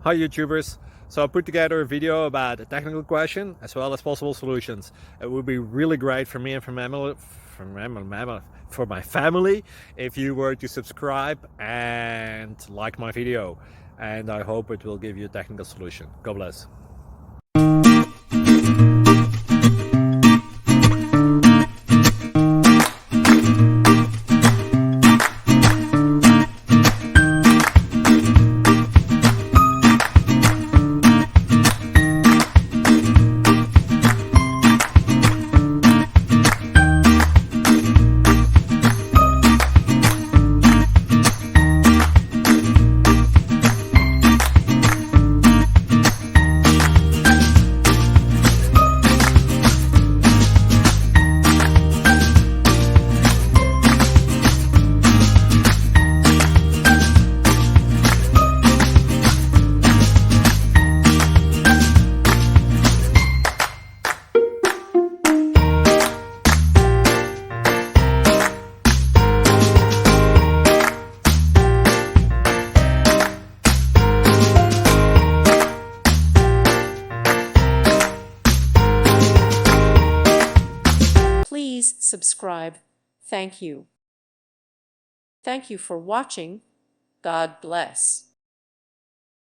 Hi YouTubers! So I put together a video about a technical question as well as possible solutions. It would be really great for me and for my family if you were to subscribe and like my video, and I hope it will give you a technical solution. God bless. Please subscribe. Thank you. Thank you for watching. God bless.